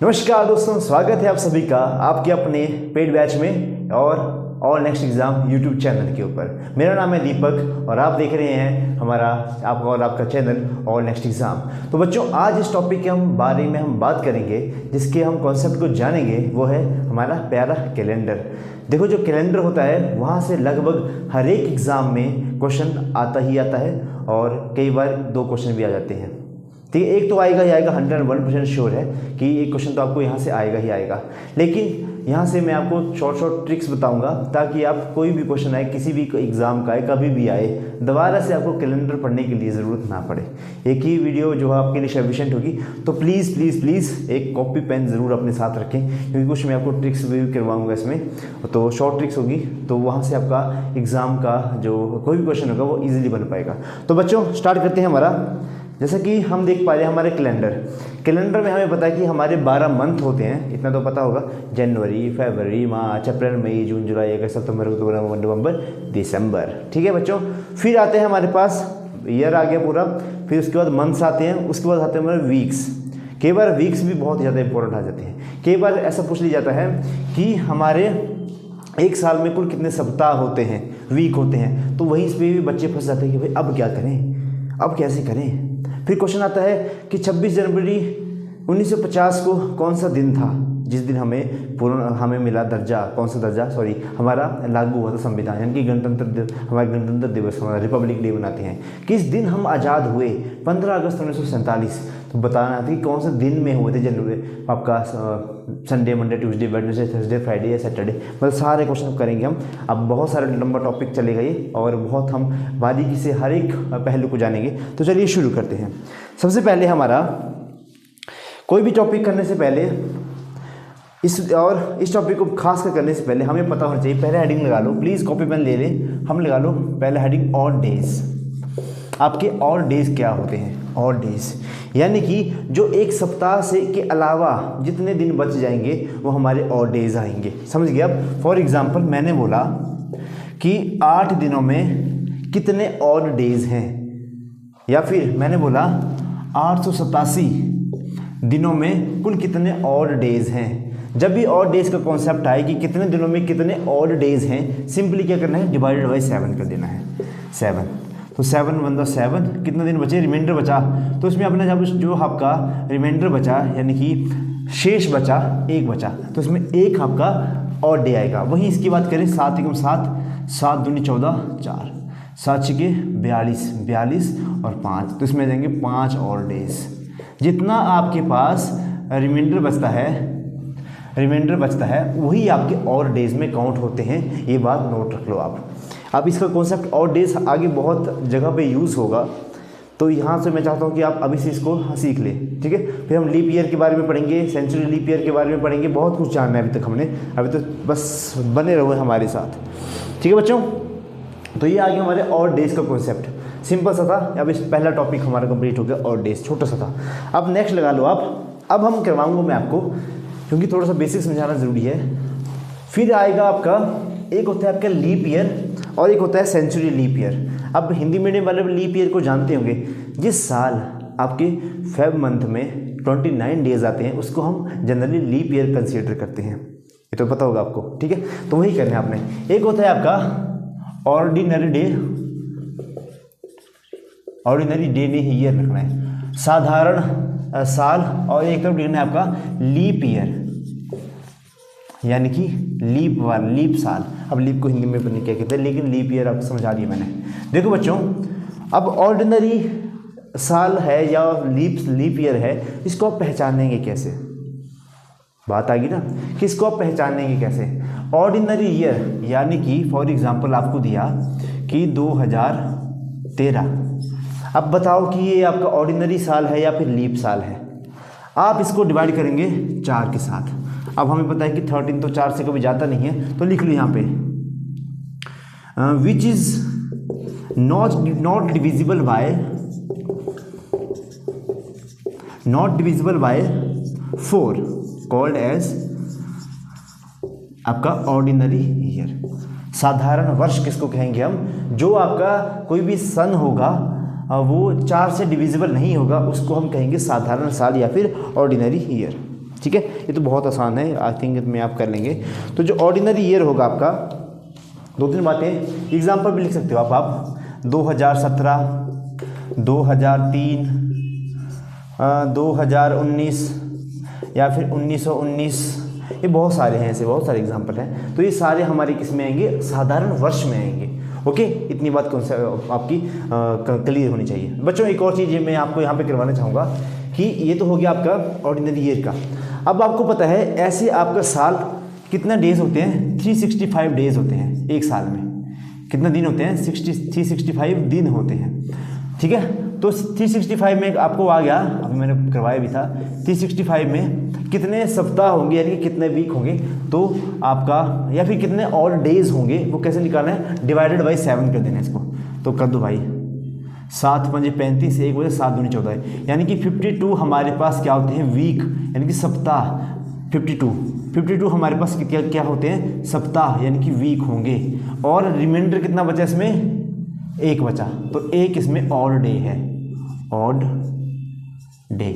नमस्कार दोस्तों, स्वागत है आप सभी का आपके अपने पेड बैच में और all next exam YouTube channel के ऊपर। मेरा नाम है दीपक और आप देख रहे हैं हमारा आपका और आपका चैनल ऑल नेक्स्ट एग्ज़ाम। तो बच्चों, आज इस टॉपिक के बारे में हम बात करेंगे, जिसके हम कॉन्सेप्ट को जानेंगे, वो है हमारा प्यारा कैलेंडर। देखो, जो कैलेंडर होता है वहाँ से लगभग हर एक एग्ज़ाम में क्वेश्चन आता ही आता है और कई बार 2 क्वेश्चन भी आ जाते हैं। ठीक है, एक तो आएगा ही आएगा, 101% श्योर है कि एक क्वेश्चन तो आपको यहाँ से आएगा ही आएगा। लेकिन यहाँ से मैं आपको शॉर्ट ट्रिक्स बताऊंगा ताकि आप कोई भी क्वेश्चन आए, किसी भी एग्ज़ाम का आए, कभी भी आए, दोबारा से आपको कैलेंडर पढ़ने के लिए ज़रूरत ना पड़े। एक ही वीडियो जो आपके लिए सफिशिएंट होगी। तो प्लीज़ प्लीज़ प्लीज़ एक कॉपी पेन ज़रूर अपने साथ रखें, क्योंकि कुछ मैं आपको ट्रिक्स भी करवाऊँगा इसमें। तो शॉर्ट ट्रिक्स होगी, तो वहाँ से आपका एग्ज़ाम का जो कोई भी क्वेश्चन होगा वो ईजिली बन पाएगा। तो बच्चों, स्टार्ट करते हैं हमारा। जैसा कि हम देख पा रहे हैं हमारे कैलेंडर में हमें पता है कि हमारे 12 मंथ होते हैं, इतना तो पता होगा। जनवरी, फरवरी, मार्च, अप्रैल, मई, जून, जुलाई, अगस्त, सितंबर, अक्टूबर, नवंबर, दिसंबर। ठीक है बच्चों, फिर आते हैं हमारे पास ईयर आ गया पूरा। फिर उसके बाद मंथ्स आते हैं, उसके बाद आते हैं हमारे वीक्स। कई बार वीक्स भी बहुत ज़्यादा इंपॉर्टेंट आ जाते हैं। कई बार ऐसा पूछ लिया जाता है कि हमारे एक साल में कुल कितने सप्ताह होते हैं, वीक होते हैं। तो वहीं पे भी बच्चे फंस जाते हैं कि भाई अब क्या करें, अब कैसे करें। फिर क्वेश्चन आता है कि 26 जनवरी 1950 को कौन सा दिन था जिस दिन हमें मिला दर्जा, कौन सा दर्जा, हमारा लागू हुआ था संविधान, यानी कि हमारा गणतंत्र दिवस, हमारा रिपब्लिक डे मनाते हैं। किस दिन हम आज़ाद हुए? 15 अगस्त 1947। तो बताना था कि कौन से दिन में हुए थे। जनवरी आपका Sunday, Monday, Tuesday, Wednesday, Thursday, Friday या सैटरडे, मतलब सारे क्वेश्चन करेंगे हम। अब बहुत सारे लंबा टॉपिक चलेगा ये और बहुत हम बारीकी से हर एक पहलू को जानेंगे। तो चलिए शुरू करते हैं। सबसे पहले हमारा कोई भी टॉपिक करने से पहले इस टॉपिक को खास कर करने से पहले हमें पता होना चाहिए। पहले हेडिंग लगा लो, प्लीज़ कॉपी पेन ले लें, हम लगा लो पहले हेडिंग ऑड डेज। आपके ऑड डेज क्या होते हैं? ऑड डेज यानी कि जो एक सप्ताह से के अलावा जितने दिन बच जाएंगे वो हमारे ऑड डेज आएंगे। समझ गए? अब फॉर एग्जांपल मैंने बोला कि 8 दिनों में कितने ऑड डेज हैं, या फिर मैंने बोला 887 दिनों में कुल कितने ऑड डेज हैं। जब भी ऑड डेज का कॉन्सेप्ट आए कि कितने दिनों में कितने ऑड डेज हैं, सिंपली क्या करना है, डिवाइडेड बाई 7 कर देना है। 7 तो 7 1 7, कितने दिन बचे? रिमाइंडर बचा। तो इसमें अपने जब जो आपका रिमाइंडर बचा, यानी कि शेष बचा, 1 बचा, तो इसमें 1 आपका ऑड डे आएगा। वहीं इसकी बात करें 7 एकम 7, 7 दूनी 14, 4, 7 छके 42, 42 और 5, तो इसमें आ जाएंगे 5 ऑड डेज। जितना आपके पास रिमाइंडर बचता है वही आपके और डेज में काउंट होते हैं। ये बात नोट रख लो आप। अब इसका कॉन्सेप्ट और डेज आगे बहुत जगह पे यूज़ होगा, तो यहाँ से मैं चाहता हूँ कि आप अभी से इसको सीख लें। ठीक है, फिर हम लीप ईयर के बारे में पढ़ेंगे, सेंचुरी लीप ईयर के बारे में पढ़ेंगे। बहुत कुछ जानना है अभी तो बस बने रहो हमारे साथ। ठीक है बच्चों, तो ये आ गया हमारे और डेज का कॉन्सेप्ट। सिंपल सा था। अब इस पहला टॉपिक हमारा कंप्लीट हो गया, और डेज छोटा सा था। अब नेक्स्ट लगा लो आप। अब हम करवाऊंगा मैं आपको, क्योंकि थोड़ा सा बेसिक समझाना ज़रूरी है। फिर आएगा आपका, एक होता है आपका लीप ईयर और एक होता है सेंचुरी लीप ईयर। अब हिंदी मीडियम वाले लीप ईयर को जानते होंगे, जिस साल आपके फेब मंथ में 29 डेज आते हैं उसको हम जनरली लीप ईयर कंसीडर करते हैं। ये तो पता होगा आपको। ठीक है, तो वही करना है आपने। एक होता है आपका ऑर्डिनरी डे नहीं ईयर रखना है, साधारण साल, और एक तरफ लिखना है आपका लीप ईयर, यानी कि लीप साल। अब लीप को हिंदी में पता नहीं क्या कहते हैं, लेकिन लीप ईयर आपको समझा दिया मैंने। देखो बच्चों, अब ऑर्डिनरी साल है या लीप ईयर है, इसको आप पहचानेंगे कैसे? बात आ गई ना कि इसको आप पहचानेंगे कैसे। ऑर्डिनरी ईयर यानी कि फॉर एग्जांपल आपको दिया कि 2013। अब बताओ कि ये आपका ऑर्डिनरी साल है या फिर लीप साल है। आप इसको डिवाइड करेंगे 4 के साथ। अब हमें पता है कि 13 तो 4 से कभी जाता नहीं है, तो लिख लो यहाँ पे which is not divisible by 4 called as आपका ऑर्डिनरी ईयर। साधारण वर्ष किसको कहेंगे हम? जो आपका कोई भी सन होगा वो 4 से डिविजिबल नहीं होगा, उसको हम कहेंगे साधारण साल या फिर ऑर्डिनरी ईयर। ठीक है, ये तो बहुत आसान है, आई थिंक में आप कर लेंगे। तो जो ऑर्डिनरी ईयर होगा आपका, 2-3 बातें एग्जाम्पल भी लिख सकते हो आप 2017, 2003, 2019 या फिर 1919, ये बहुत सारे हैं, ऐसे बहुत सारे एग्जाम्पल हैं। तो ये सारे हमारे किस में आएंगे, साधारण वर्ष में आएंगे। ओके, इतनी बात कौन सा आपकी क्लियर होनी चाहिए। बच्चों एक और चीज़ मैं आपको यहाँ पे करवाना चाहूँगा कि ये तो हो गया आपका ऑर्डिनरी ईयर का। अब आपको पता है ऐसे आपका साल कितना डेज होते हैं, 365 डेज होते हैं एक साल में। कितना दिन होते हैं, 365 दिन होते हैं, ठीक है। तो 365 में आपको आ गया, अभी मैंने करवाया भी था, 365 में कितने सप्ताह होंगे, यानी कि कितने वीक होंगे, तो आपका या फिर कितने और डेज होंगे, वो कैसे निकालना है, डिवाइडेड बाई 7 कर देना है इसको। तो कर दो भाई, 7 पंजे 35, 1 बजे 7 दूनी 14, यानी कि 52 हमारे पास क्या होते हैं, वीक, यानी कि सप्ताह। 52 हमारे पास क्या होते हैं, सप्ताह, यानी कि वीक होंगे। और रिमाइंडर कितना बचा इसमें, 1 बचा, तो 1 इसमें ऑड डे है, ऑड डे,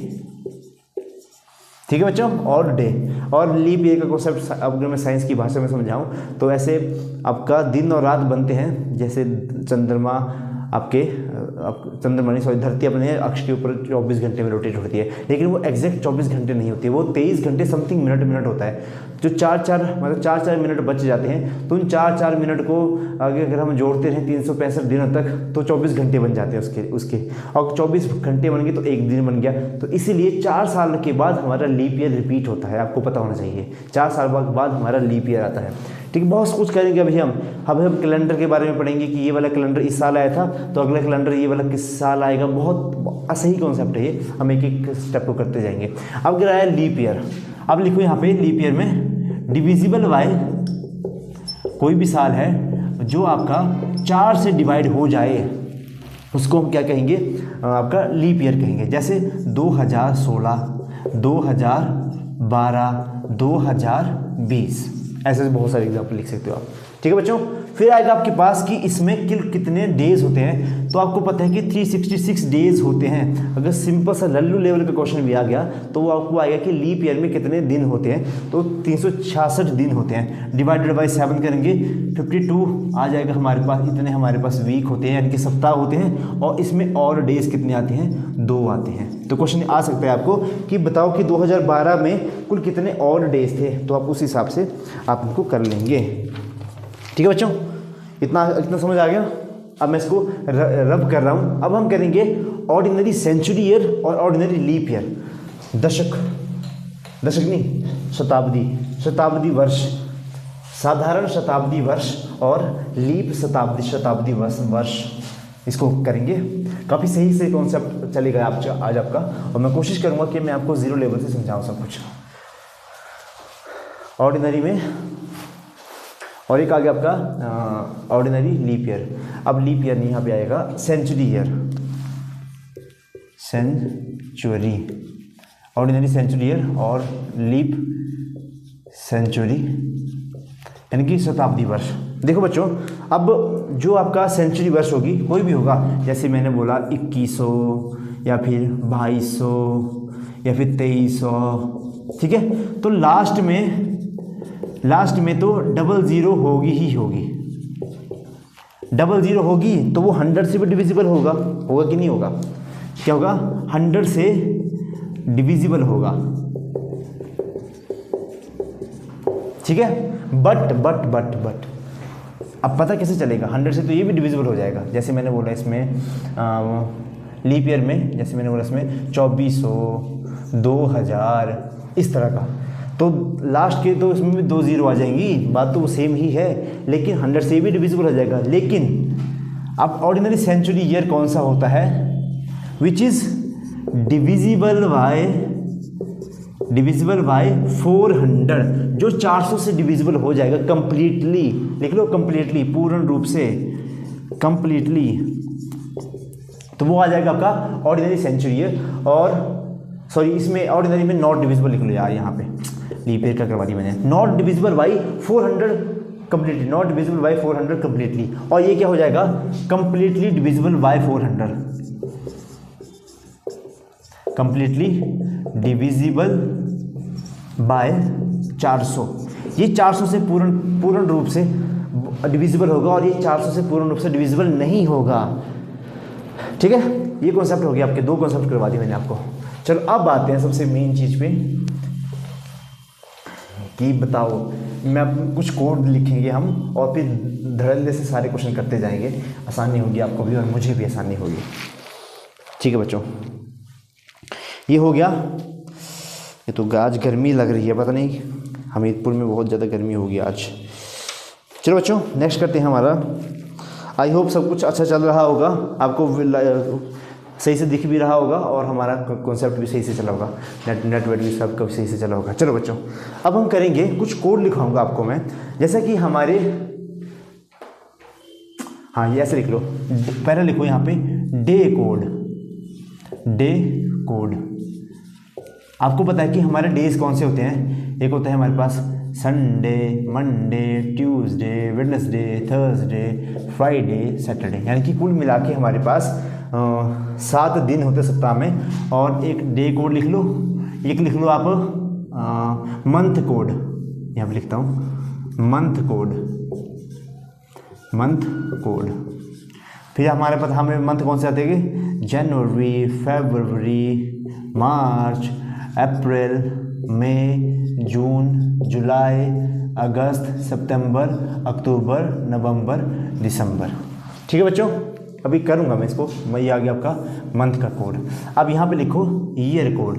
ठीक है बच्चों, ऑड डे। और लीप ईयर का कॉन्सेप्ट अगर मैं साइंस की भाषा में समझाऊं तो ऐसे आपका दिन और रात बनते हैं, जैसे चंद्रमा आपके चंद्रमा नहीं, सॉरी, धरती अपने अक्ष के ऊपर 24 घंटे में रोटेट होती है, लेकिन वो एग्जैक्ट 24 घंटे नहीं होती है, वो 23 घंटे समथिंग मिनट होता है। जो 4 मिनट बच जाते हैं, तो उन 4 मिनट को आगे अगर हम जोड़ते रहें 365 दिनों तक, तो 24 घंटे बन जाते हैं उसके और 24 घंटे बन गए तो एक दिन बन गया। तो इसीलिए 4 साल के बाद हमारा लीप ईयर रिपीट होता है, आपको पता होना चाहिए। 4 साल बाद हमारा लीप ईयर आता है, ठीक है। बहुत कुछ करेंगे अभी हम कैलेंडर के बारे में पढ़ेंगे कि ये वाला कैलेंडर इस साल आया था, तो अगला कैलेंडर ये वाला किस साल आएगा। बहुत सही कॉन्सेप्ट है ये, हम एक स्टेप को करते जाएंगे। अब अगर आया लीप ईयर, अब लिखो यहाँ पे लीप ईयर में डिविजिबल बाय, कोई भी साल है जो आपका 4 से डिवाइड हो जाए, उसको हम क्या कहेंगे, आपका लीप ईयर कहेंगे। जैसे 2016, 2012, 2020, ऐसे बहुत सारे एग्जाम्पल लिख सकते हो आप, ठीक है बच्चों। फिर आएगा आपके पास कि इसमें कितने डेज होते हैं, तो आपको पता है कि 366 डेज होते हैं। अगर सिंपल सा लल्लू लेवल का क्वेश्चन भी आ गया तो वो आपको आएगा कि लीप ईयर में कितने दिन होते हैं, तो 366 दिन होते हैं। डिवाइडेड बाई 7 करेंगे, 52 आ जाएगा हमारे पास, इतने हमारे पास वीक होते हैं, यानी कि सप्ताह होते हैं। और इसमें और डेज कितने आते हैं, 2 आते हैं। तो क्वेश्चन आ सकता है आपको कि बताओ कि 2012 में कुल कितने और डेज थे, तो आप उस हिसाब से आप इनको कर लेंगे, ठीक है बच्चों। इतना समझ आ गया। अब मैं इसको रब कर रहा हूँ। अब हम करेंगे ऑर्डिनरी सेंचुरी ईयर और ऑर्डिनरी लीप ईयर, दशक नहीं, शताब्दी वर्ष, साधारण शताब्दी वर्ष और लीप शताब्दी वर्ष, इसको करेंगे। काफ़ी सही से कॉन्सेप्ट चलेगा आज आपका, और मैं कोशिश करूँगा कि मैं आपको 0 लेवल से समझाऊँ सब कुछ ऑर्डिनरी में। और एक आ गया आपका ऑर्डिनरी लीप ईयर। अब लीप ईयर नहीं, यहाँ पे आएगा century year, century, ordinary century year और लीप सेंचुरी, यानी कि शताब्दी वर्ष। देखो बच्चों, अब जो आपका सेंचुरी वर्ष होगी, कोई भी होगा, जैसे मैंने बोला 2100 या फिर 2200 या फिर 2300, ठीक है। तो लास्ट में तो 00 होगी ही होगी। 00 होगी तो वो 100 से भी डिविजिबल होगा कि नहीं होगा, क्या होगा, 100 से डिविजिबल होगा, ठीक है। बट अब पता कैसे चलेगा, 100 से तो ये भी डिविजिबल हो जाएगा। जैसे मैंने बोला इसमें लीप ईयर में, जैसे मैंने बोला इसमें 2400, 2000, इस तरह का, तो लास्ट के तो इसमें भी 2 0 आ जाएंगी, बात तो वो सेम ही है, लेकिन 100 से भी डिविजिबल हो जाएगा। लेकिन अब ऑर्डिनरी सेंचुरी ईयर कौन सा होता है, विच इज डिविजिबल बाय 400, जो 400 से डिविजिबल हो जाएगा कंप्लीटली, लिख लो कंप्लीटली, पूर्ण रूप से, कंप्लीटली, तो वो आ जाएगा आपका ऑर्डिनरी सेंचुरी ईयर। और सॉरी, इसमें ऑर्डिनरी में नॉट डिविजिबल लिख लो यार, यहाँ पे लीप ईयर का करवा दी मैंने, not divisible by 400 completely, not divisible by 400 completely. और ये क्या हो जाएगा, completely divisible by 400, completely divisible by 400। ये 400 से पूर्ण रूप से डिविजिबल होगा और ये 400 से पूर्ण रूप से डिविजिबल नहीं होगा। ठीक है, ये कॉन्सेप्ट हो गया आपके, 2 कॉन्सेप्ट करवा दिए मैंने आपको। चलो अब आते हैं सबसे मेन चीज़ पे कि बताओ, मैं कुछ कोड लिखेंगे हम और फिर धड़ल्ले से सारे क्वेश्चन करते जाएंगे। आसानी होगी आपको भी और मुझे भी आसानी होगी। ठीक है बच्चों, ये हो गया। ये तो आज गर्मी लग रही है, पता नहीं हमीरपुर में बहुत ज़्यादा गर्मी होगी आज। चलो बच्चों नेक्स्ट करते हैं हमारा। आई होप सब कुछ अच्छा चल रहा होगा, आपको सही से दिख भी रहा होगा और हमारा कॉन्सेप्ट भी सही से चला होगा, नेट वेट भी सब सही से चला होगा। चलो बच्चों अब हम करेंगे, कुछ कोड लिखाऊंगा आपको मैं, जैसा कि हमारे, हाँ ये ऐसे लिख लो, पहले लिखो यहाँ पे डे कोड। डे कोड, आपको पता है कि हमारे डेज कौन से होते हैं। एक होता है हमारे पास Sunday, Monday, Tuesday, Wednesday, Thursday, Friday, Saturday, यानी कि कुल मिला के हमारे पास 7 दिन होते सप्ताह में। और एक डे कोड लिख लो, एक लिख लो आप मंथ कोड, यहाँ पे लिखता हूँ मंथ कोड, मंथ कोड। फिर हमारे पास हमें मंथ कौन से आते हैं, जनवरी, फरवरी, मार्च, अप्रैल, मई, जून, जुलाई, अगस्त, सितंबर, अक्टूबर, नवंबर, दिसंबर। ठीक है बच्चों, अभी करूँगा मैं इसको। मैं ये आ गया आपका मंथ का कोड। अब यहाँ पे लिखो year code.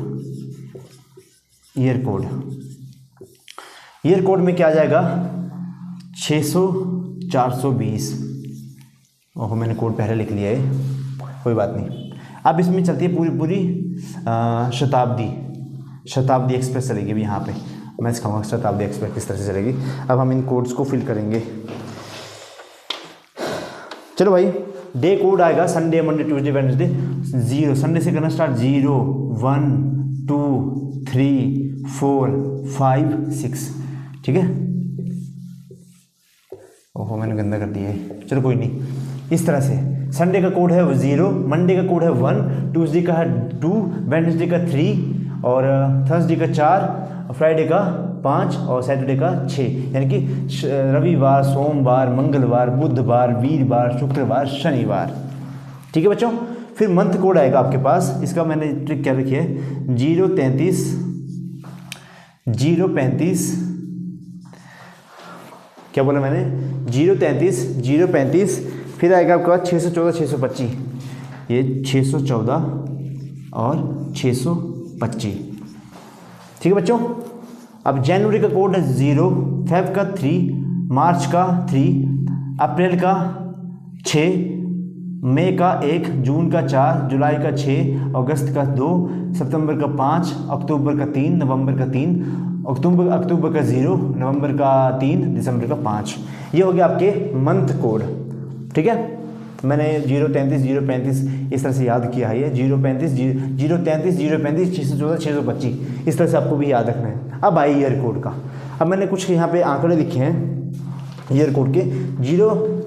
Year code, year code में क्या आ जाएगा, 600, 420। ओहो मैंने कोड पहले लिख लिया है, कोई बात नहीं। अब इसमें चलती है पूरी शताब्दी। शताब्दी एक्सप्रेस चलेगी भी यहाँ पे, मैं सिखाऊंगा शताब्दी एक्सप्रेस किस तरह से चलेगी। अब हम इन कोड्स को फिल करेंगे। चलो भाई, डे कोड आएगा Sunday, Monday, Tuesday, Wednesday. 0 Sunday से करना स्टार्ट, 0, 1, 2, 3, 4, 5, 6। ठीक है, ओहो मैंने गंदा कर दिया है, चलो कोई नहीं। इस तरह से संडे का कोड है 0, मंडे का कोड है 1, ट्यूसडे का है 2, वेडनेसडे का 3 और थर्सडे का 4, फ्राइडे का 5 और सैटरडे का 6। यानी कि रविवार, सोमवार, मंगलवार, बुधवार, वीरवार, शुक्रवार, शनिवार। ठीक है बच्चों, फिर मंथ कोड आएगा आपके पास। इसका मैंने ट्रिक क्या रखी है, 033, 035, क्या बोला मैंने, 033, 035, फिर आएगा आपके पास 614, 625। ये 614 और 625। ठीक है बच्चों, अब जनवरी का कोड है 0, फेब का 3, मार्च का 3, अप्रैल का 6, मई का 1, जून का 4, जुलाई का 6, अगस्त का 2, सितंबर का 5, अक्टूबर का 3, नवंबर का 3, अक्टूबर का 0, नवंबर का 3, दिसंबर का 5। ये हो गया आपके मंथ कोड। ठीक है, मैंने 033, 035 इस तरह से याद किया है। ये 035, 033, 035, 614, 625 इस तरह से आपको भी याद रखना है। अब आई ईयर कोड का। अब मैंने कुछ यहाँ पे आंकड़े लिखे हैं ईयर कोड के।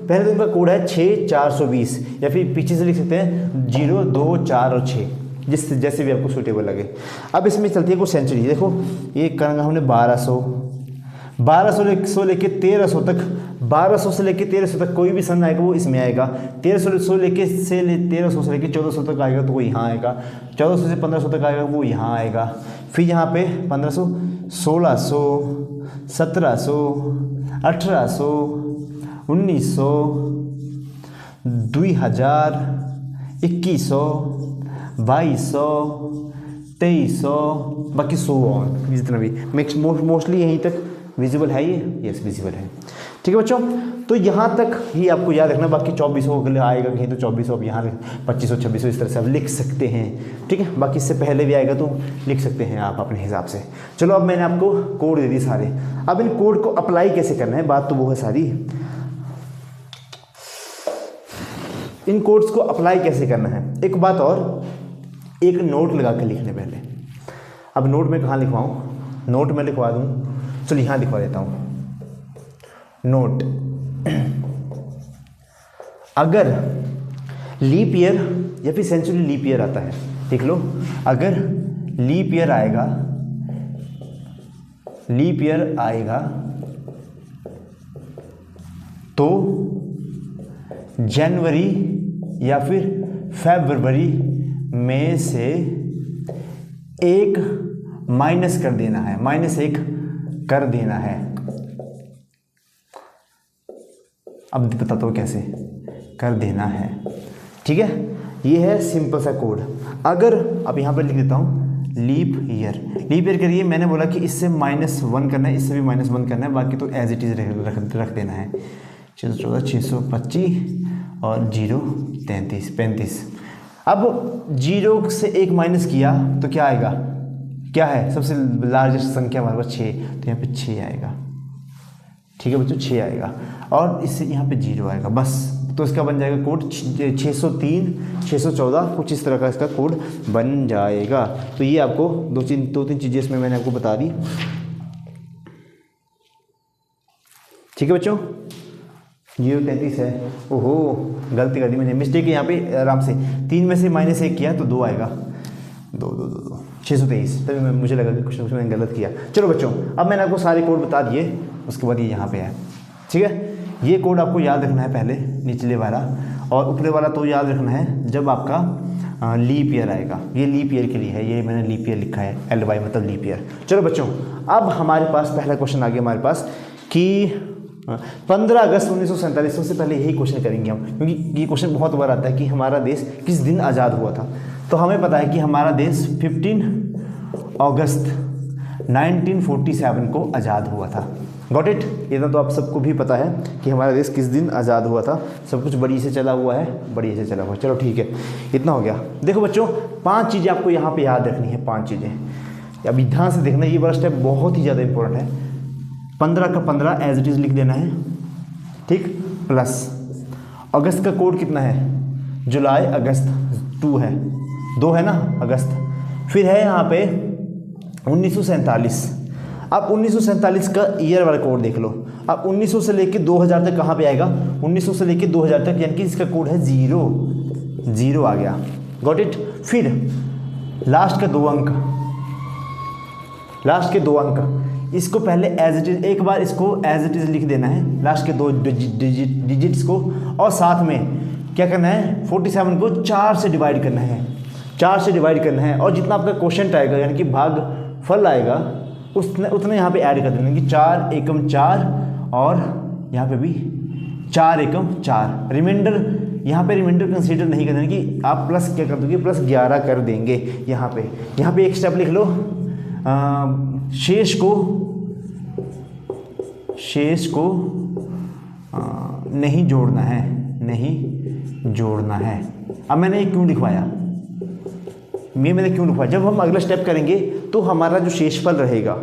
पहले दिन का कोड है 6,420 या फिर पीछे से लिख सकते हैं 0, 2, 4 और 6, जैसे भी आपको सूटेबल लगे। अब इसमें चलती है कुछ सेंचुरी। देखो ये करेंगे हमने 1200 लेके 1300 तक, 1200 से लेके 1300 तक कोई भी सन आएगा वो इसमें आएगा। 1300 से लेके 1400 तक आएगा तो वो यहाँ आएगा। 1400 से 1500 तक आएगा वो यहाँ आएगा। फिर यहाँ पे 1500, 1600, 1700, 1800, 1900, 2000, 2100, 2200, 2300, बाकी 100 और जितना भी मोस्टली यहीं तक विजिबल है। ये यस विजिबल है। ठीक है बच्चों, तो यहाँ तक ही आपको याद रखना। बाकी 2400 अगले आएगा कहीं तो 2400, अब यहाँ 2500, 2600 इस तरह से आप लिख सकते हैं। ठीक है, बाकी इससे पहले भी आएगा तो लिख सकते हैं आप अपने हिसाब से। चलो अब मैंने आपको कोड दे दी सारे। अब इन कोड को अप्लाई कैसे करना है, बात तो वो है सारी। इन कोड्स को अप्लाई कैसे करना है, एक बात और, एक नोट लगा के लिखने पहले। अब नोट में कहाँ लिखवाऊँ, नोट में लिखवा दूँ, चलो यहाँ लिखवा देता हूँ नोट। अगर लीप ईयर या फिर सेंचुरी लीप ईयर आता है, देख लो, अगर लीप ईयर आएगा लीप ईयर आएगा तो जनवरी या फिर फरवरी में से एक माइनस कर देना है, -1 कर देना है। अब बताता हूँ कैसे कर देना है। ठीक है, ये है सिंपल सा कोड। अगर अब यहाँ पर लिख देता हूँ लीप ईयर। लीप ईयर करिए, मैंने बोला कि इससे -1 करना है, इससे भी -1 करना है, बाकी तो एज इट इज़ रख देना है। 614, 625 और 0 35। अब 0 से 1 माइनस किया तो क्या आएगा, क्या है सबसे लार्जेस्ट संख्या हमारे पास 6, तो यहाँ पे 6 आएगा। ठीक है बच्चों, 6 आएगा और इससे यहाँ पे 0 आएगा बस। तो इसका बन जाएगा कोड 603, 614, कुछ इस तरह का इसका कोड बन जाएगा। तो ये आपको दो तीन चीज़ें इसमें मैंने आपको बता दी। ठीक है बच्चों, 033 है। ओहो गलती कर दी मैंने, मिस्टेक है यहाँ पे। आराम से 3 में से -1 किया तो 2 आएगा, 2 623। तभी मुझे लगा कि कुछ मैंने गलत किया। चलो बच्चों, अब मैंने आपको सारे कोड बता दिए, उसके बाद ये यहाँ पे है। ठीक है, ये कोड आपको याद रखना है पहले, निचले वाला, और ऊपरे वाला तो याद रखना है जब आपका लीप ईयर आएगा। ये लीप ईयर के लिए है, ये मैंने लीप ईयर लिखा है, LY मतलब लीप ईयर। चलो बच्चों, अब हमारे पास पहला क्वेश्चन आ गया हमारे पास कि 15 अगस्त 1947। सबसे पहले यही क्वेश्चन करेंगे हम, क्योंकि ये क्वेश्चन बहुत बार आता है कि हमारा देश किस दिन आज़ाद हुआ था। तो हमें पता है कि हमारा देश 15 अगस्त 1947 को आज़ाद हुआ था। Got it? इतना तो आप सबको भी पता है कि हमारा देश किस दिन आज़ाद हुआ था। सब कुछ बड़ी से चला हुआ है, बड़ी से चला हुआ है। चलो ठीक है, इतना हो गया। देखो बच्चों, 5 चीज़ें आपको यहाँ पे याद रखनी है, 5 चीज़ें। अभी ध्यान से देखना, ये वाला स्टेप बहुत ही ज़्यादा इंपॉर्टेंट है। 15 का 15 एज इट इज़ लिख देना है, ठीक, प्लस अगस्त का कोड कितना है, जुलाई अगस्त 2 है, 2 है ना अगस्त। फिर है यहाँ पे 1947। अब 1947 का ईयर वाला कोड देख लो। अब 1900 से लेके 2000 तक कहाँ पे आएगा, 1900 से लेके 2000 तक, यानी कि इसका कोड है 0 आ गया। Got it? फिर लास्ट के 2 अंक, इसको पहले एज इट इज, एक बार इसको एज इट इज लिख देना है, लास्ट के 2 डिजिट्स को, और साथ में क्या करना है, 47 को 4 से डिवाइड करना है, 4 से डिवाइड करना है, और जितना आपका क्वोशंट आएगा यानी कि भागफल आएगा उतने यहाँ पे ऐड कर देना कि 4 एकम 4, और यहाँ पे भी 4 एकम 4। रिमाइंडर, यहाँ पे रिमाइंडर कंसीडर नहीं कर देना कि आप प्लस क्या कर दोगे, प्लस 11 कर देंगे। यहाँ पे एक स्टेप लिख लो, शेष को नहीं जोड़ना है। अब मैंने ये क्यों लिखवाया, जब हम अगला स्टेप करेंगे तो हमारा जो शेषफल रहेगा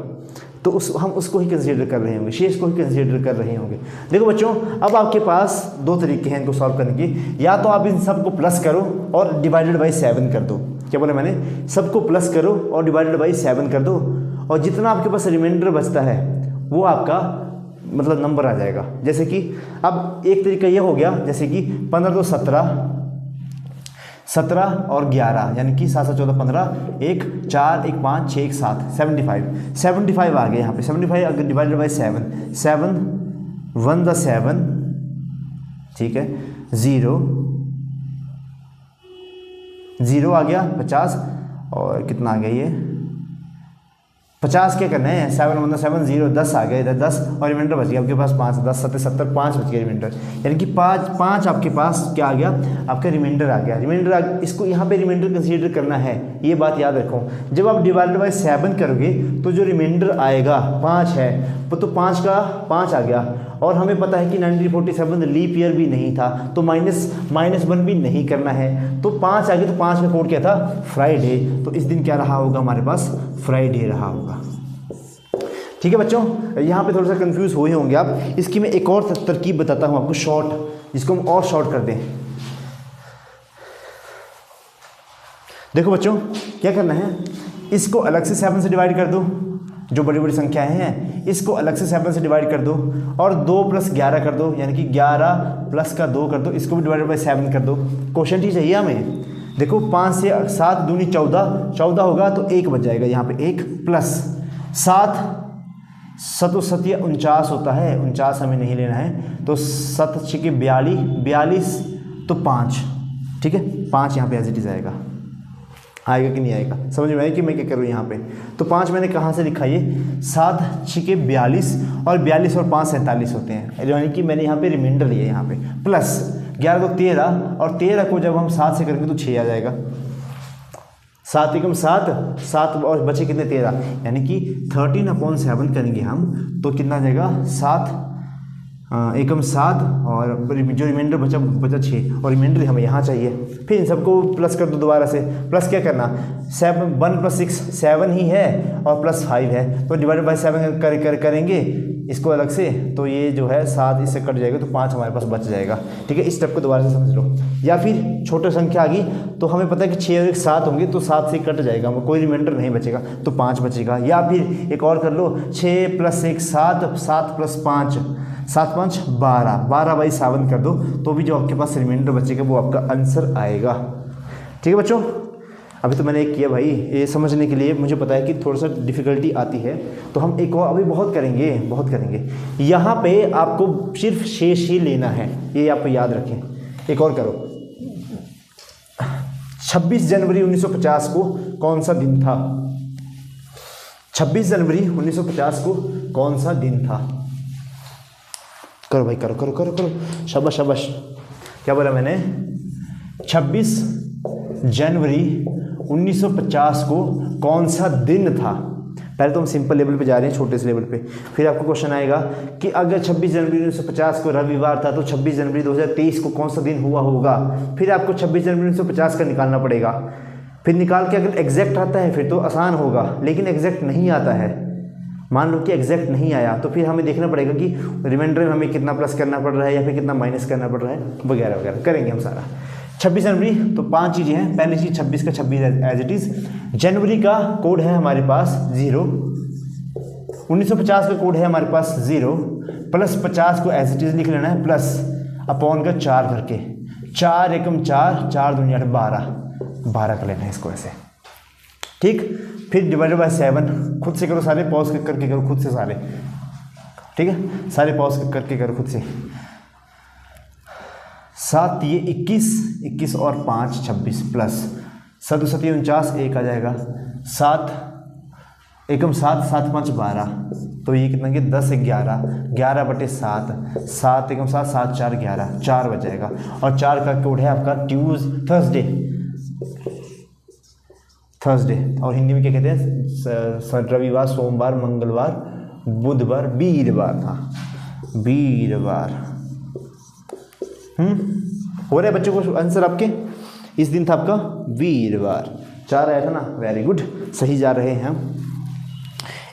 तो हम उसको ही कंसीडर कर रहे होंगे, शेष को ही कंसीडर कर रहे होंगे। देखो बच्चों, अब आपके पास 2 तरीके हैं इनको सॉल्व करने के। या तो आप इन सबको प्लस करो और डिवाइडेड बाई 7 कर दो। क्या बोला मैंने, सबको प्लस करो और डिवाइडेड बाई 7 कर दो, और जितना आपके पास रिमाइंडर बचता है वो आपका मतलब नंबर आ जाएगा। जैसे कि अब एक तरीका ये हो गया, जैसे कि 15 तो 17 और 11, यानी कि 7 14 15, 1 4 1 5 6 1 7 75 आ गया यहाँ पे। 75 अगर डिवाइडेड बाई 7 1 द 7, ठीक है, 0 आ गया 50, और कितना आ गया ये 50, क्या करना है 7 1 7 0 10 आ गया इधर 10, और रिमाइंडर बच गया आपके पास 5, 10 7 70 5 बच गया रिमाइंडर, यानी कि 5 आपके पास क्या आ गया, आपका रिमाइंडर आ गया। इसको यहाँ पे रिमाइंडर कंसीडर करना है, ये बात याद रखो। जब आप डिवाइडेड बाई 7 करोगे तो जो रिमाइंडर आएगा 5 है, तो 5 का 5 आ गया, और हमें पता है कि 1947 लीप ईयर भी नहीं था, तो -1 भी नहीं करना है। तो 5 आ गया, तो 5 का कोड क्या था, फ्राइडे। तो इस दिन क्या रहा होगा हमारे पास, फ्राइडे रहा होगा। ठीक है बच्चों, यहाँ पे थोड़ा सा कंफ्यूज हुए होंगे आप। इसकी मैं एक और तरकीब बताता हूँ आपको, शॉर्ट, जिसको हम और शॉर्ट कर दें। देखो बच्चों, क्या करना है, इसको अलग से 7 से डिवाइड कर दो, जो बड़ी बड़ी संख्याएं हैं इसको अलग से 7 से डिवाइड कर दो, और 2 + 11 कर दो, यानी कि 11 + का 2 कर दो, इसको भी डिवाइडेड बाई 7 कर दो। क्वेश्चन ही चाहिए हमें। देखो 5 से 7 दूनी 14 होगा, तो 1 बच जाएगा यहाँ पे, 1 + 7 सतुसतीय 49 होता है, 49 हमें नहीं लेना है, तो 7 छिके 42, तो 5, ठीक है, 5 यहाँ पे एज इट इज आएगा कि नहीं आएगा, समझ में आया कि मैं क्या करूँ यहाँ पे। तो 5 मैंने कहाँ से लिखा, ये 7 छिके 42 और 42 और 5 47 होते हैं, यानी कि मैंने यहाँ पे रिमाइंडर लिया यहाँ पे, प्लस 11 को 13 और 13 को जब हम 7 से करेंगे तो 6 आ जाएगा, 7 एकम 7 और बचे कितने 13, यानी कि 13/7 करेंगे हम तो कितना आ जाएगा 7 एकम 7 और जो रिमाइंडर बचा 6 और रिमाइंडर हमें यहाँ चाहिए। फिर इन सबको प्लस कर दो दोबारा से, प्लस क्या करना 1 + 6 7 ही है और प्लस 5 है, तो डिवाइडेड बाई 7 करेंगे इसको अलग से, तो ये जो है 7 इससे कट जाएगा तो 5 हमारे पास बच जाएगा, ठीक है। इस स्टेप को दोबारा से समझ लो। या फिर छोटी संख्या आ गई तो हमें पता है कि 6 और 1 7 होंगे तो 7 से कट जाएगा, हमें कोई रिमाइंडर नहीं बचेगा तो 5 बचेगा। या फिर एक और कर लो 6 + 1 7, 7 + 5 7 5 12, 12/7 कर दो तो भी जो आपके पास रिमाइंडर बचेगा वो आपका आंसर आएगा, ठीक है बच्चों। अभी तो मैंने एक किया भाई, ये समझने के लिए मुझे पता है कि थोड़ा सा डिफ़िकल्टी आती है, तो हम एक और अभी बहुत करेंगे। यहाँ पे आपको सिर्फ शेष ही लेना है, ये आप याद रखें। एक और करो, 26 जनवरी 1950 को कौन सा दिन था? 26 जनवरी 1950 को कौन सा दिन था? करो भाई, करो, शाबाश। क्या बोला मैंने? 26 जनवरी 1950 को कौन सा दिन था? पहले तो हम सिंपल लेवल पे जा रहे हैं, छोटे से लेवल पे, फिर आपको क्वेश्चन आएगा कि अगर 26 जनवरी 1950 को रविवार था तो 26 जनवरी 2023 को कौन सा दिन हुआ होगा। फिर आपको 26 जनवरी 1950 का निकालना पड़ेगा, फिर निकाल के अगर एग्जैक्ट आता है फिर तो आसान होगा, लेकिन एग्जैक्ट नहीं आता है, मान लो कि एग्जैक्ट नहीं आया तो फिर हमें देखना पड़ेगा कि रिमाइंडर में हमें कितना प्लस करना पड़ रहा है या फिर कितना माइनस करना पड़ रहा है, वगैरह करेंगे हम सारा। 26 जनवरी तो 5 चीज़ें हैं। पहली चीज़ 26 का 26 एज इट इज़। जनवरी का कोड है हमारे पास 0, 1950 का कोड है हमारे पास 0, प्लस 50 को एज इट इज़ लिख लेना है, प्लस अपॉन का 4 करके, 4 एकम 4, 4 दूनी 8, 12 कर लेना है इसको ऐसे, ठीक। फिर डिवाइडेड बाय 7, खुद से करो सारे, पॉज करके करो खुद से सारे, ठीक है, सारे पॉज करके करो खुद से। 7 ये 21 और 5 26 प्लस 7 7 49 1 आ जाएगा, 7 एकम 7, 7 5 12, तो ये कितना कि 10 11, 11/7, 7 एकम 7, 7 4 11, 4 बच जाएगा। और 4 का कोड है आपका थर्सडे, और हिंदी में क्या कहते हैं? रविवार, सोमवार, मंगलवार, बुधवार, वीरवार था, वीरवार। हो रहा है बच्चों को आंसर आपके? इस दिन था आपका वीरवार, 4 आया था ना, वेरी गुड, सही जा रहे हैं हम।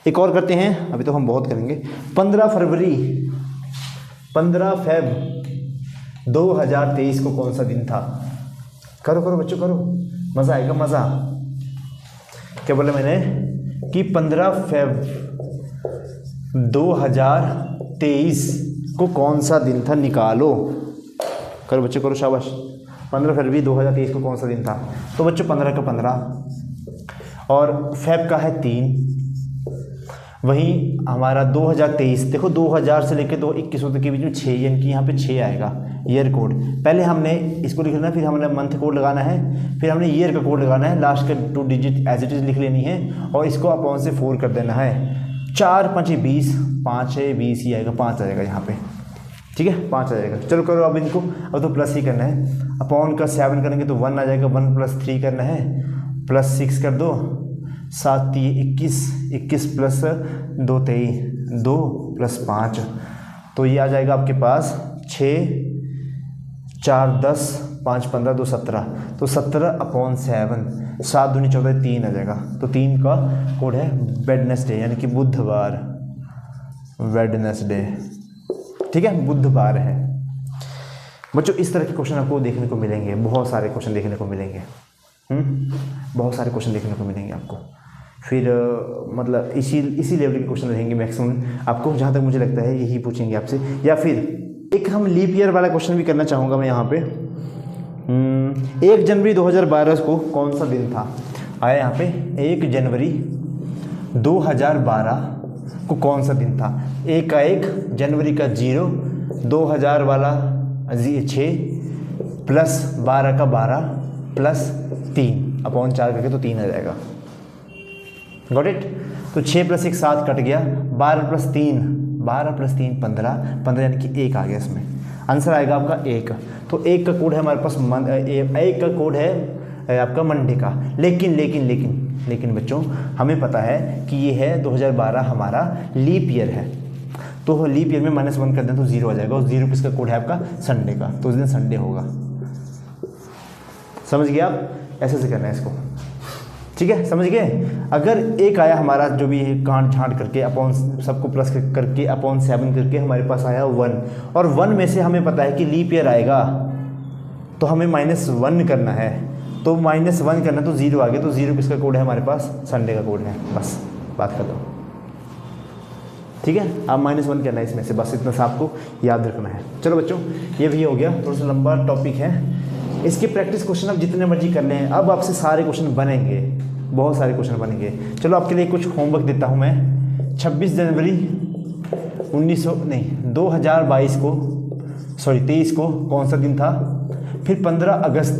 एक और करते हैं, अभी तो हम बहुत करेंगे। 15 फेब 2023 को कौन सा दिन था? करो बच्चों, करो, मज़ा आएगा, मज़ा। क्या बोला मैंने कि 15 फेब 2023 को कौन सा दिन था, निकालो। करो बच्चों, करो, शाबाश। 15 फरवरी 2023 को कौन सा दिन था? तो बच्चों 15 का 15 और फेब का है 3, वहीं हमारा 2023, देखो 2000 से लेकर 2021 तक के बीच में 6, यानी कि यहाँ पे 6 आएगा ईयर कोड। पहले हमने इसको लिख लेना, फिर हमने मंथ कोड लगाना है, फिर हमने ईयर का कोड लगाना है, लास्ट का 2 डिजिट एज इट इज लिख लेनी है और इसको अपॉन से 4 कर देना है। 4 5 20, 5 6 20 ही आएगा, 5 आ जाएगा यहाँ पे, ठीक है, 5 आ जाएगा। चलो करो अब इनको, अब तो प्लस ही करना है। अपॉन का 7 करेंगे तो 1 आ जाएगा, 1 + 3 करना है, प्लस 6 कर दो, 7 21, 21 प्लस 2 23, 2 + 5, तो ये आ जाएगा आपके पास 6 4 10, 5 15, 2 17, तो 17/7, 7 दूनी 14, 3 आ जाएगा। तो 3 का कोड है वेडनेसडे, यानी कि बुधवार, वेडनेसडे, ठीक है, बुधवार है। बच्चों इस तरह के क्वेश्चन आपको देखने को मिलेंगे, बहुत सारे क्वेश्चन देखने को मिलेंगे, बहुत सारे क्वेश्चन देखने को मिलेंगे आपको। फिर मतलब इसी लेवल के क्वेश्चन रहेंगे मैक्सिमम आपको, जहाँ तक मुझे लगता है यही पूछेंगे आपसे। या फिर एक हम लीप ईयर वाला क्वेश्चन भी करना चाहूँगा मैं यहाँ पे। 1 जनवरी 2012 को कौन सा दिन था? आया यहाँ पे 1 जनवरी 2012 को कौन सा दिन था। 1 का 1, जनवरी का 0, 2000 वाला 6 प्लस 12 का 12 प्लस 3 अपॉन 4 करके तो 3 आ जाएगा। Got it. तो 6 प्लस 1 7 कट गया, 12 प्लस 3 15 यानी कि 1 आ गया इसमें। आंसर आएगा आपका 1। तो 1 का कोड है हमारे पास 1 का कोड है आपका मंडे का। लेकिन बच्चों हमें पता है कि ये है 2012 हमारा लीप ईयर है, तो लीप ईयर में -1 कर दें तो 0 आ जाएगा, और 0 किसका कोड है आपका संडे का, तो उस दिन संडे होगा। समझ गए आप? ऐसे से करना है इसको, ठीक है, समझ गए। अगर 1 आया हमारा जो भी कांट छांट करके अपॉन सबको प्लस करके अपॉन 7 करके हमारे पास आया 1, और 1 में से हमें पता है कि लीप ईयर आएगा तो हमें -1 करना है, तो -1 करना तो 0 आ गया, तो 0 किसका कोड है हमारे पास, संडे का कोड है। बस बात कर दो, ठीक है। आप -1 करना है इसमें से, बस इतना सा आपको याद रखना है। चलो बच्चों ये भी हो गया, थोड़ा सा लंबा टॉपिक है। इसके प्रैक्टिस क्वेश्चन आप जितने मर्जी कर लें, अब आपसे सारे क्वेश्चन बनेंगे, बहुत सारे क्वेश्चन बनेंगे। चलो आपके लिए कुछ होमवर्क देता हूँ मैं। 26 जनवरी 2022 को 23 को कौन सा दिन था, फिर 15 अगस्त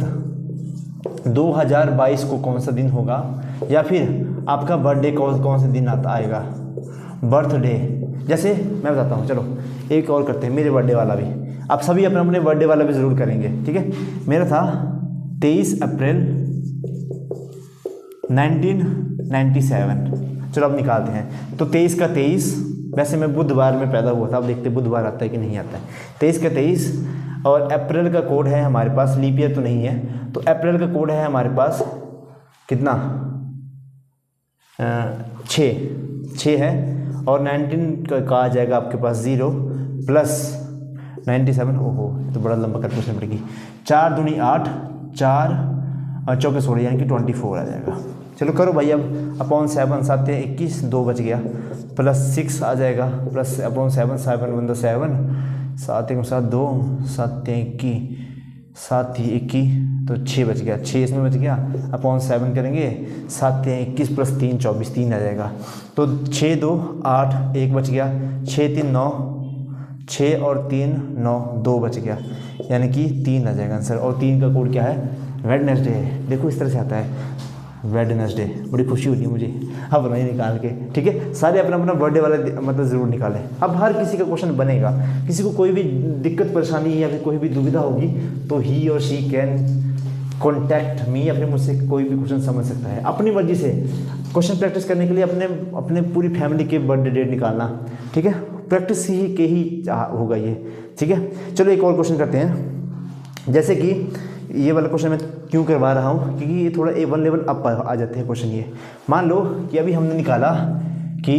2022 को कौन सा दिन होगा, या फिर आपका बर्थडे कौन सा दिन आएगा, बर्थडे। जैसे मैं बताता हूँ, चलो एक और करते हैं, मेरे बर्थडे वाला भी। आप सभी अपने अपने बर्थडे वाला भी ज़रूर करेंगे, ठीक है। मेरा था 23 अप्रैल 1997। चलो अब निकालते हैं। तो 23 का 23, वैसे मैं बुधवार में पैदा हुआ था, अब देखते बुधवार आता है कि नहीं आता है। 23 का 23, और अप्रैल का कोड है हमारे पास, लीप ईयर तो नहीं है, तो अप्रैल का कोड है हमारे पास कितना, 6 है, और 19 का आ जाएगा आपके पास 0 प्लस 97। ओहो तो बड़ा लंबा कैलकुलेशन पड़ेगी। 4 दूनी 8, 4 और 4 16 यानी कि 24 आ जाएगा। चलो करो भाई, अब अपॉन 7 7 21 2 बच गया, प्लस 6 आ जाएगा, प्लस अपॉन 7 7 1 7 7 1 7 2 7 21 7 21, तो 6 बच गया, 6 इसमें बच गया, अपॉन 7 करेंगे, 7 21 प्लस 3 24 3 आ जाएगा। तो 6 2 8 1 बच गया, 6 3 9, 6 और 3 9 2 बच गया, यानी कि 3 आ जाएगा आंसर। और 3 का कोड क्या है, वेडनेसडे। देखो इस तरह से आता है वेडनेसडे, बड़ी खुशी होती है मुझे। अब बनाइए निकाल के, ठीक है। सारे अपना अपना बर्थडे वाला मतलब ज़रूर निकालें। अब हर किसी का क्वेश्चन बनेगा, किसी को कोई भी दिक्कत परेशानी या फिर कोई भी दुविधा होगी तो ही और शी कैन कॉन्टैक्ट मी, अपने मुझसे कोई भी क्वेश्चन समझ सकता है। अपनी मर्जी से क्वेश्चन प्रैक्टिस करने के लिए अपने पूरी फैमिली के बर्थडे डेट निकालना, ठीक है। प्रैक्टिस ही के ही होगा ये, ठीक है। चलो एक और क्वेश्चन करते हैं। जैसे कि ये वाला क्वेश्चन मैं क्यों करवा रहा हूँ, क्योंकि ये थोड़ा A1 लेवल अप आ जाते हैं क्वेश्चन। ये मान लो कि अभी हमने निकाला कि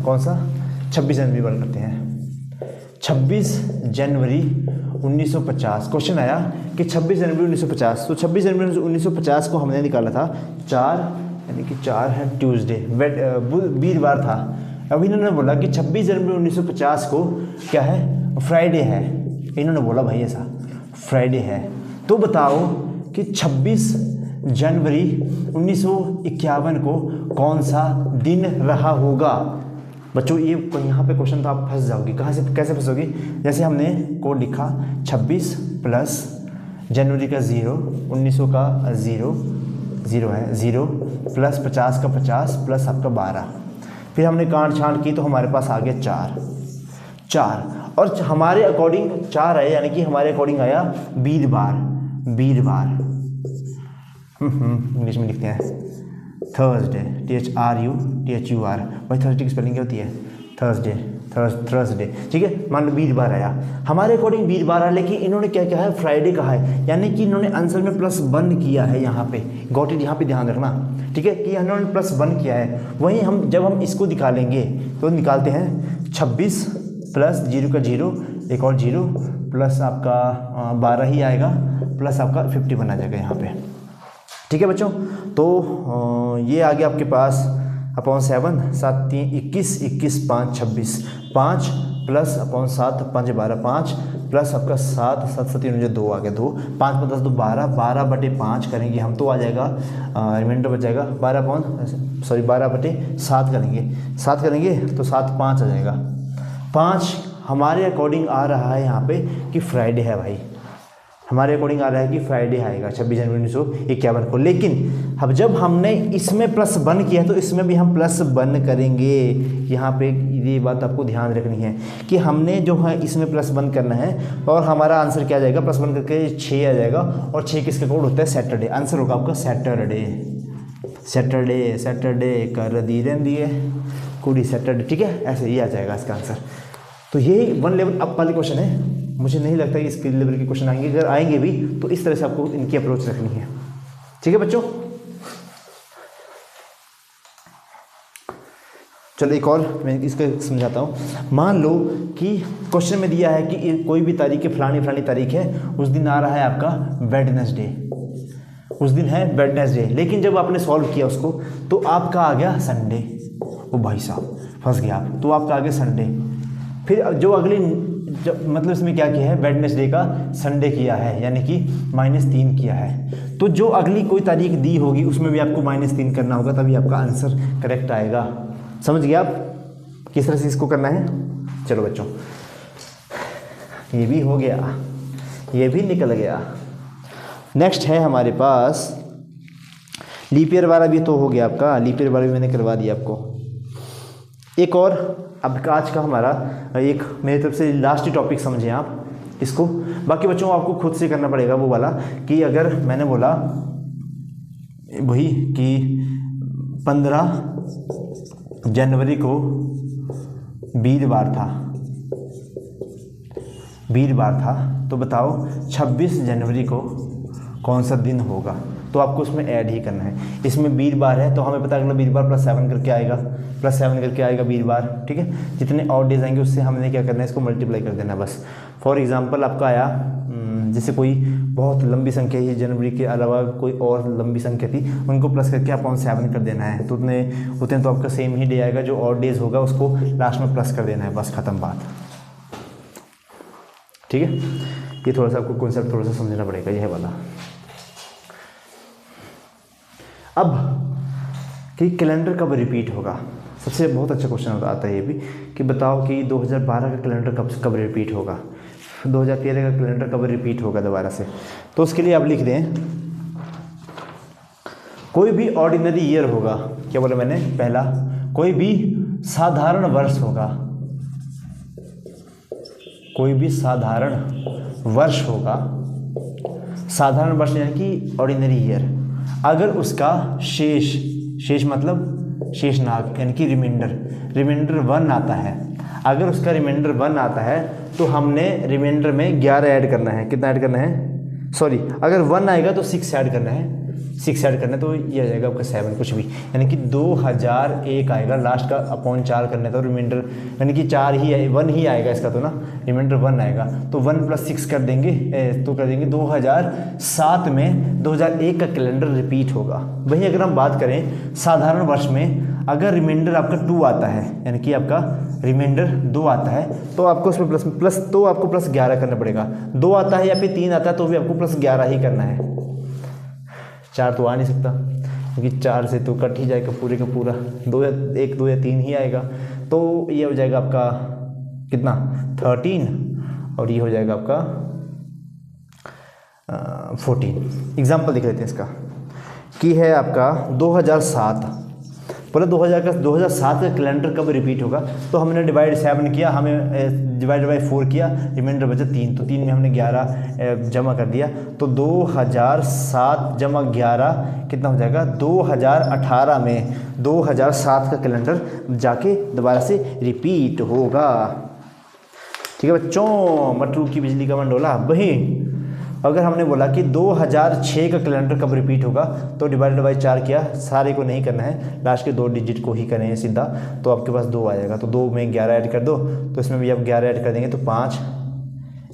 कौन सा 26 जनवरी वाला करते हैं। 26 जनवरी 1950 क्वेश्चन आया कि 26 जनवरी 1950, तो 26 जनवरी 1950 को हमने निकाला था 4, यानी कि 4 है ट्यूसडे, वीरवार था। अब इन्होंने बोला कि 26 जनवरी 1950 को क्या है, फ्राइडे है। इन्होंने बोला भाई ऐसा फ्राइडे है, तो बताओ कि 26 जनवरी 1951 को कौन सा दिन रहा होगा। बच्चों ये यहाँ पे क्वेश्चन तो आप फंस जाओगी, कहाँ से कैसे फंसोगी। जैसे हमने कोड लिखा 26 प्लस जनवरी का 0, 1900 का 0 है 0 प्लस 50 का 50 प्लस आपका 12, फिर हमने काट छांट की तो हमारे पास आ गया 4, और हमारे अकॉर्डिंग 4 आया, यानी कि हमारे अकॉर्डिंग आया वीरवार। इंग्लिश में लिखते हैं थर्सडे, THRUR। भाई थर्सडे की स्पेलिंग क्या होती है, थर्सडे, ठीक है। मान लो वीरवार आया, हमारे अकॉर्डिंग वीरवार आया, लेकिन इन्होंने क्या कहा है, फ्राइडे कहा है, यानी कि इन्होंने आंसर में +1 किया है यहाँ पे। गॉट इट, यहाँ पे ध्यान रखना, ठीक है, कि इन्होंने +1 किया है। वहीं हम जब हम इसको निकालेंगे तो निकालते हैं 26 प्लस 0 का 0, एक और 0 प्लस आपका 12 ही आएगा, प्लस आपका 51 आ जाएगा यहाँ पे, ठीक है बच्चों। तो ये आ गया आपके पास अपॉन 7 7 3 21 21 5 26, 5 प्लस अपॉन 7 5 12 5 प्लस आपका 7 7 7 3 2 आ गया 2 5 5 10 2 12 12/5 करेंगे हम तो आ जाएगा रिमाइंडर बच जाएगा 12/7 करेंगे तो 7 5 आ जाएगा। 5 हमारे अकॉर्डिंग आ रहा है यहाँ पे कि फ्राइडे है भाई, हमारे अकॉर्डिंग आ रहा है कि फ्राइडे आएगा 26 जनवरी 1951 को। लेकिन अब जब हमने इसमें प्लस 1 किया तो इसमें भी हम प्लस 1 करेंगे। यहाँ पे ये बात आपको ध्यान रखनी है कि हमने जो है इसमें प्लस 1 करना है और हमारा आंसर क्या आ जाएगा, प्लस 1 करके 6 आ जाएगा और 6 किसका कोड होता है, सैटरडे। आंसर होगा आपका सैटरडे कर दी रहती है कुड़ी सैटरडे, ठीक है, ऐसे ही आ जाएगा इसका आंसर। तो ये 1 लेवल अप वाले क्वेश्चन है। मुझे नहीं लगता कि इसके लेवल के क्वेश्चन आएंगे, अगर आएंगे भी तो इस तरह से आपको इनकी अप्रोच रखनी है, ठीक है बच्चों। चलो एक और मैं इसको समझाता हूँ। मान लो कि क्वेश्चन में दिया है कि कोई भी तारीख है, फलानी तारीख है, उस दिन आ रहा है आपका वेडनेसडे, उस दिन है वेडनेसडे, लेकिन जब आपने सॉल्व किया उसको तो आपका आ गया संडे। ओ भाई साहब फंस गया आप, तो आपका आ गया संडे। फिर जो अगली मतलब इसमें क्या किया है, वेडनेसडे का संडे किया है, यानी कि -3 किया है। तो जो अगली कोई तारीख दी होगी उसमें भी आपको -3 करना होगा, तभी आपका आंसर करेक्ट आएगा। समझ गए आप किस तरह से इसको करना है। चलो बच्चों ये भी हो गया, ये भी निकल गया। नेक्स्ट है हमारे पास लीप ईयर वाला भी तो हो गया आपका, लीप ईयर वाला भी मैंने करवा दिया आपको। एक और अब आज का हमारा एक मेरी तरफ से लास्ट टॉपिक समझें आप इसको, बाकी बच्चों आपको खुद से करना पड़ेगा वो वाला कि अगर मैंने बोला वही कि 15 जनवरी को वीरवार था तो बताओ 26 जनवरी को कौन सा दिन होगा, तो आपको उसमें ऐड ही करना है। इसमें वीरवार है तो हमें पता है वीरवार +7 करके आएगा वीरवार, ठीक है। जितने और डेज आएंगे उससे हमने क्या करना है, इसको मल्टीप्लाई कर देना बस। फॉर एग्जांपल आपका आया जैसे कोई बहुत लंबी संख्या ही जनवरी के अलावा कोई और लंबी संख्या थी, उनको प्लस करके +7 कर देना है, तो उतने तो आपका सेम ही डे आएगा। जो और डेज होगा उसको लास्ट में प्लस कर देना है, बस ख़त्म बात, ठीक है। ये थोड़ा सा आपको कॉन्सेप्ट थोड़ा सा समझना पड़ेगा, यह वाला। अब कि कैलेंडर कब रिपीट होगा, सबसे बहुत अच्छा क्वेश्चन आता है ये भी कि बताओ कि 2012 का कैलेंडर कब रिपीट होगा, 2013 का कैलेंडर कब रिपीट होगा दोबारा से। तो उसके लिए आप लिख दें कोई भी ऑर्डिनरी ईयर होगा, क्या बोला मैंने, पहला कोई भी साधारण वर्ष होगा, कोई भी साधारण वर्ष होगा, साधारण वर्ष यानी कि ऑर्डिनरी ईयर, अगर उसका शेष मतलब शेषनाग यानी कि रिमाइंडर 1 आता है, अगर उसका रिमाइंडर 1 आता है तो हमने रिमाइंडर में 11 ऐड करना है। कितना ऐड करना है, सॉरी अगर 1 आएगा तो 6 ऐड करना है, 6 ऐड करना है तो ये आ जाएगा आपका 7 कुछ भी, यानी कि 2001 आएगा, लास्ट का /4 करना है तो रिमाइंडर यानी कि 1 ही आएगा इसका, तो ना रिमाइंडर 1 आएगा तो 1 + 6 कर देंगे तो कर देंगे 2007 में 2001 का कैलेंडर रिपीट होगा। वहीं अगर हम बात करें साधारण वर्ष में, अगर रिमाइंडर आपका 2 आता है यानी कि आपका रिमाइंडर 2 आता है तो आपको उसमें प्लस तो आपको +11 करना पड़ेगा। 2 आता है या फिर 3 आता है तो भी आपको +11 ही करना है, 4 तो आ नहीं सकता क्योंकि 4 से तो कट ही जाएगा पूरे का पूरा, 2 या 3 ही आएगा, तो ये हो जाएगा आपका कितना 13 और ये हो जाएगा आपका 14। एग्जाम्पल दिख लेते हैं इसका कि है आपका 2007, बोले 2007 का कैलेंडर कब रिपीट होगा, तो हमने डिवाइड 7 किया, हमें डिवाइड बाई 4 किया, रिमाइंडर बचा 3, तो 3 में हमने 11 जमा कर दिया, तो 2007 + 11 कितना हो जाएगा, 2018 में 2007 का कैलेंडर जाके दोबारा से रिपीट होगा। ठीक है बच्चों, मटरू की बिजली का मंडोला। वहीं अगर हमने बोला कि 2006 का कैलेंडर कब रिपीट होगा, तो डिवाइडेड बाई 4 किया, सारे को नहीं करना है, लास्ट के 2 डिजिट को ही करें सीधा, तो आपके पास 2 आ जाएगा, तो 2 में 11 ऐड कर दो, तो इसमें भी आप 11 ऐड कर देंगे तो 5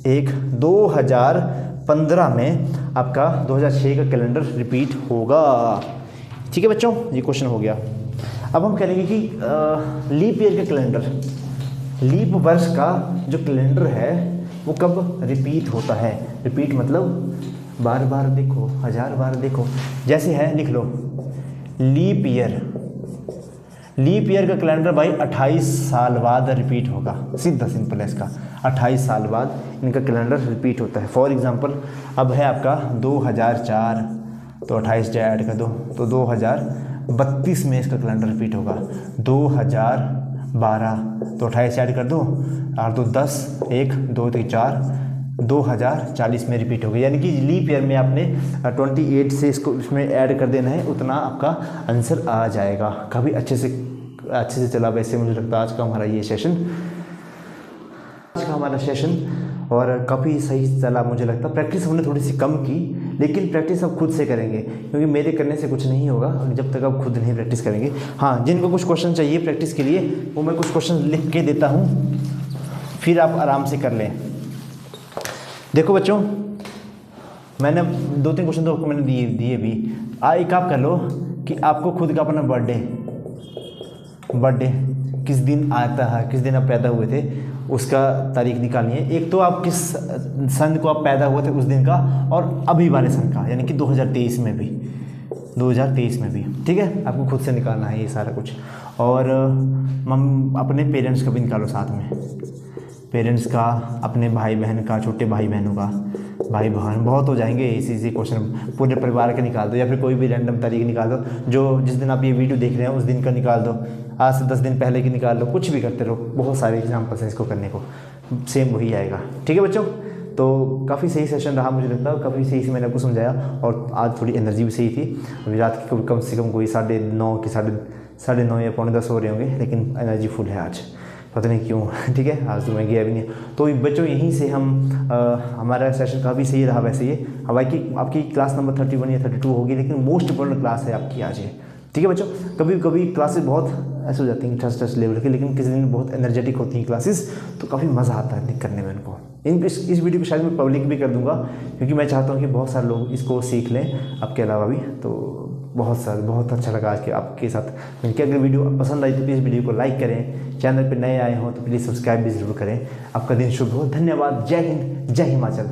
1 2015 में आपका 2006 का कैलेंडर रिपीट होगा। ठीक है बच्चों, ये क्वेश्चन हो गया। अब हम करेंगे कि लीप ईयर का कैलेंडर, लीप वर्ष का जो कैलेंडर है वो कब रिपीट होता है? रिपीट मतलब बार बार देखो, 1000 बार देखो। जैसे है लिख लो लीप ईयर। लीप ईयर का कैलेंडर भाई 28 साल बाद रिपीट होगा, सीधा सिंपल है इसका। 28 साल बाद इनका कैलेंडर रिपीट होता है। फॉर एग्जांपल अब है आपका 2004, तो 28 जो ऐड कर दो तो 2032 में इसका कैलेंडर रिपीट होगा। 2012 तो 28 ऐड कर दो, 8 2 10, 1 2 3 4, 2040 में रिपीट होगा। यानी कि लीप ईयर में आपने 28 से इसको इसमें ऐड कर देना है, उतना आपका आंसर आ जाएगा। काफ़ी अच्छे से चला वैसे मुझे लगता है आज का हमारा ये सेशन और काफ़ी सही चला मुझे लगता है। प्रैक्टिस हमने थोड़ी सी कम की, लेकिन प्रैक्टिस आप खुद से करेंगे, क्योंकि मेरे करने से कुछ नहीं होगा जब तक आप खुद नहीं प्रैक्टिस करेंगे। हाँ, जिनको कुछ क्वेश्चन चाहिए प्रैक्टिस के लिए वो मैं कुछ क्वेश्चन लिख के देता हूँ, फिर आप आराम से कर लें। देखो बच्चों, मैंने 2-3 क्वेश्चन तो आपको मैंने दिए भी। एक आप कर लो कि आपको खुद का अपना बर्थडे किस दिन आता है, किस दिन आप पैदा हुए थे, उसका तारीख निकालनी है। एक तो आप किस सन को आप पैदा हुए थे उस दिन का, और अभी वाले सन का, यानी कि 2023 में भी, 2023 में भी। ठीक है, आपको खुद से निकालना है ये सारा कुछ। और अपने पेरेंट्स का भी निकालो साथ में, पेरेंट्स का, अपने भाई बहन का, छोटे भाई बहनों का, भाई बहन बहुत हो जाएंगे इसी क्वेश्चन। पूरे परिवार का निकाल दो, या फिर कोई भी रैंडम तारीख निकाल दो, जो जिस दिन आप ये वीडियो देख रहे हैं उस दिन का निकाल दो, आज से 10 दिन पहले की निकाल लो, कुछ भी करते रहो। बहुत सारे एग्जाम्पल्स हैं इसको करने को, सेम वही आएगा। ठीक है बच्चों, तो काफ़ी सही सेशन रहा मुझे लगता है, काफ़ी सही से मैंने आपको समझाया, और आज थोड़ी एनर्जी भी सही थी। अभी रात की कम से कम कोई 9:30 की 9:30 या 9:45 हो रहे होंगे, लेकिन एनर्जी फुल है आज, पता नहीं क्यों। ठीक है, आज तो मैं गया भी नहीं। तो बच्चों यहीं से हम हमारा सेशन काफ़ी सही रहा वैसे ये। हालांकि आपकी क्लास नंबर 31 या 32 होगी, लेकिन मोस्ट इंपॉर्टेंट क्लास है आपकी आज ये। ठीक है बच्चों, कभी कभी क्लासेस बहुत ऐसे हो जाती हैं टस्ट लेवल की, लेकिन किसी दिन बहुत एनर्जेटिक होती हैं क्लासेस, तो काफ़ी मज़ा आता है करने में उनको। इस वीडियो को शायद मैं पब्लिक भी कर दूंगा, क्योंकि मैं चाहता हूँ कि बहुत सारे लोग इसको सीख लें आपके अलावा भी। तो बहुत अच्छा लगा आज के आपके साथ मिलकर। अगर वीडियो पसंद आई तो प्लीज़ वीडियो को लाइक करें, चैनल पर नए आए हों तो प्लीज़ सब्सक्राइब भी ज़रूर करें। आपका दिन शुभ हो। धन्यवाद। जय हिंद, जय हिमाचल।